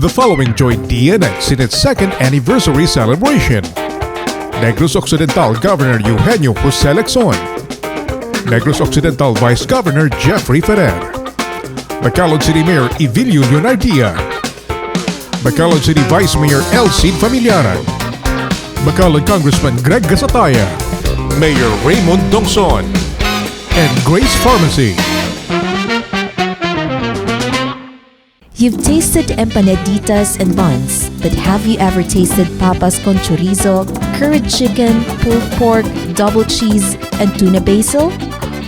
The following joined DNX in its second anniversary celebration. Negros Occidental Governor Eugenio Jose Lexon, Negros Occidental Vice Governor Jeffrey Ferrer, Bacolod City Mayor Evilio Leonardia, Bacolod City Vice Mayor Elsie FAMILIARAN, Bacolod Congressman Greg GASATAYA, Mayor Raymond Dongson, and Grace Pharmacy. You've tasted empanaditas and buns, but have you ever tasted papas con chorizo, curried chicken, pulled pork, double cheese, and tuna basil?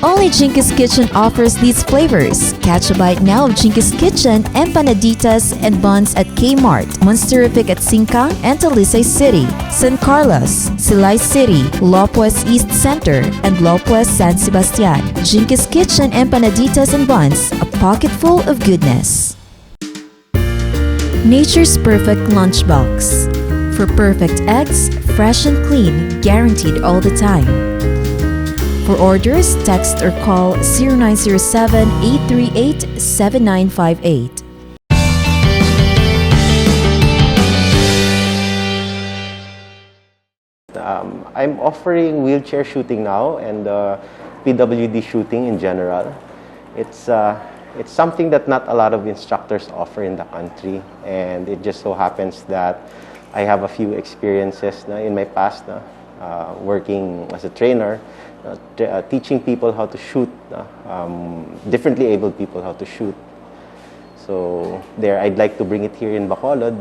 Only Jinkies Kitchen offers these flavors. Catch a bite now of Jinkies Kitchen empanaditas and buns at Kmart, Monsterific at Singkang and Talisay City, San Carlos, Silay City, Lopez East Center, and Lopez San Sebastian. Jinkies Kitchen empanaditas and buns, a pocket full of goodness. Nature's Perfect Lunchbox. For perfect eggs, fresh and clean, guaranteed all the time. For orders, text or call 0907-838-7958. I'm offering wheelchair shooting now and PWD shooting in general. It's something that not a lot of instructors offer in the country, and it just so happens that I have a few experiences in my past working as a trainer, teaching people how to shoot, differently abled people how to shoot. So there, I'd like to bring it here in Bacolod,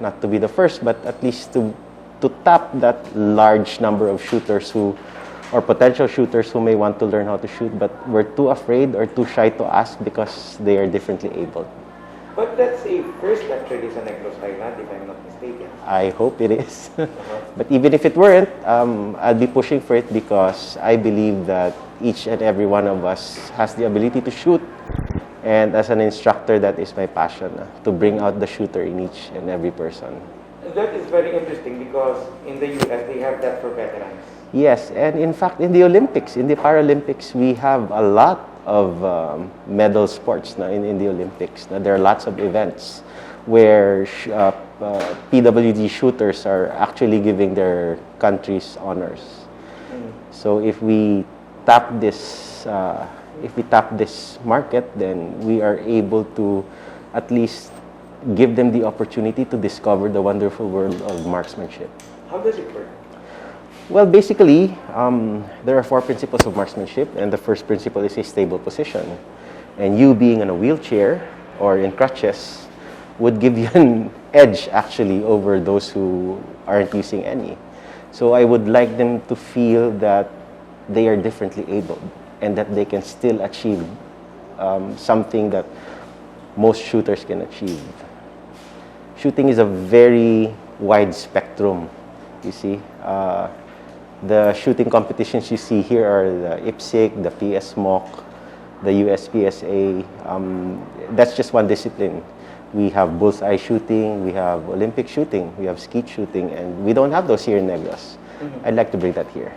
not to be the first, but at least to tap that large number of shooters or potential shooters who may want to learn how to shoot, but were too afraid or too shy to ask because they are differently abled. But that's a first actually sa Negros Island, if I'm not mistaken. I hope it is. But even if it weren't, I'll be pushing for it because I believe that each and every one of us has the ability to shoot. And as an instructor, that is my passion, to bring out the shooter in each and every person. That is very interesting because in the US, they have that for veterans. Yes, and in fact, in the Olympics, in the Paralympics, we have a lot of medal sports in the Olympics. There are lots of events where PWD shooters are actually giving their countries honors. So if we tap this market, then we are able to at least give them the opportunity to discover the wonderful world of marksmanship. How does it work? Well, basically, there are 4 principles of marksmanship, and the first principle is a stable position. And you being in a wheelchair or in crutches would give you an edge, actually, over those who aren't using any. So I would like them to feel that they are differently abled and that they can still achieve something that most shooters can achieve. Shooting is a very wide spectrum, you see. The shooting competitions you see here are the IPSC, the PSMOC, the USPSA. That's just one discipline. We have bullseye shooting, we have Olympic shooting, we have skeet shooting, and we don't have those here in Negros. I'd like to bring that here.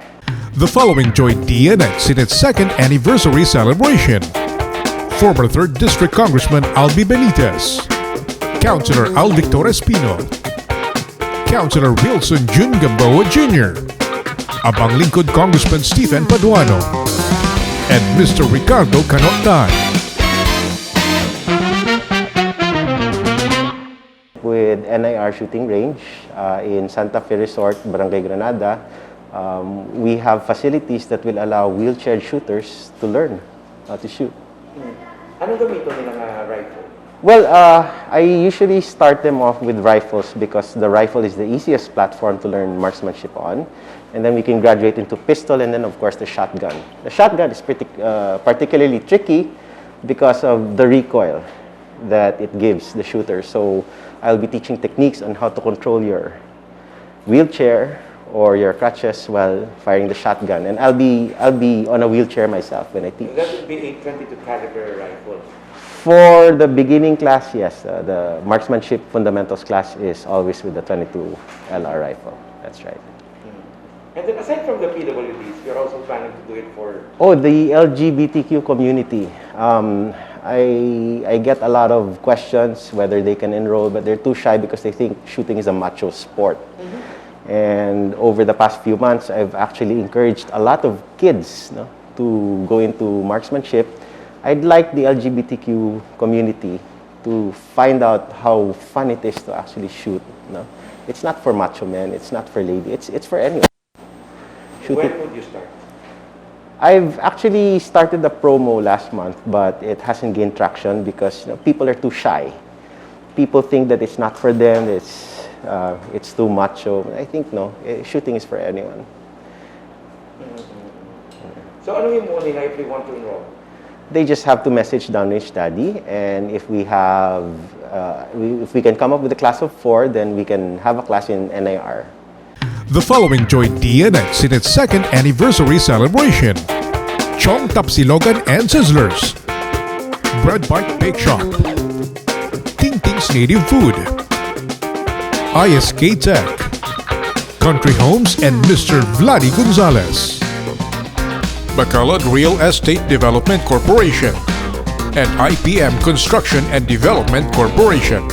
The following joined DNX in its second anniversary celebration. Former 3rd District Congressman ALBEE BENITEZ, Councilor Al Victor Espino, Councilor Wilson Jun Gamboa Jr., Abang Lingkod Congressman Stephen Paduano, and Mr. Ricardo Canotan. With NIR shooting range in Santa Fe Resort, Barangay Granada, we have facilities that will allow wheelchair shooters to learn how to shoot. Ano gamito nilang rifle? Well, I usually start them off with rifles because the rifle is the easiest platform to learn marksmanship on. And then we can graduate into pistol and then, of course, the shotgun. The shotgun is particularly tricky because of the recoil that it gives the shooter. So I'll be teaching techniques on how to control your wheelchair or your crutches while firing the shotgun. And I'll be on a wheelchair myself when I teach. That would be a 22 caliber rifle. For the beginning class, yes. The marksmanship fundamentals class is always with the 22 LR rifle. That's right. And then aside from the PWDs, you're also planning to do it for... Oh, the LGBTQ community. I get a lot of questions whether they can enroll, but they're too shy because they think shooting is a macho sport. And over the past few months, I've actually encouraged a lot of kids, no, to go into marksmanship. I'd like the LGBTQ community to find out how fun it is to actually shoot. No? It's not for macho men, it's not for lady, it's for anyone. Shooting. When would you start? I've actually started the promo last month, but it hasn't gained traction because people are too shy. People think that it's not for them, it's too macho. I think no, shooting is for anyone. So ano yung muna if we want to enroll? They just have to message Downrange Daddy, and if we have, if we can come up with a class of 4, then we can have a class in NIR. The following joined DNX in its second anniversary celebration. Chong Tapsilogan and Sizzlers, Bread Bite Bake Shop, Ting Ting's Native Food, ISK Tech, Country Homes and Mr. Vladi Gonzalez, Bacolod Real Estate Development Corporation, and IPM Construction and Development Corporation.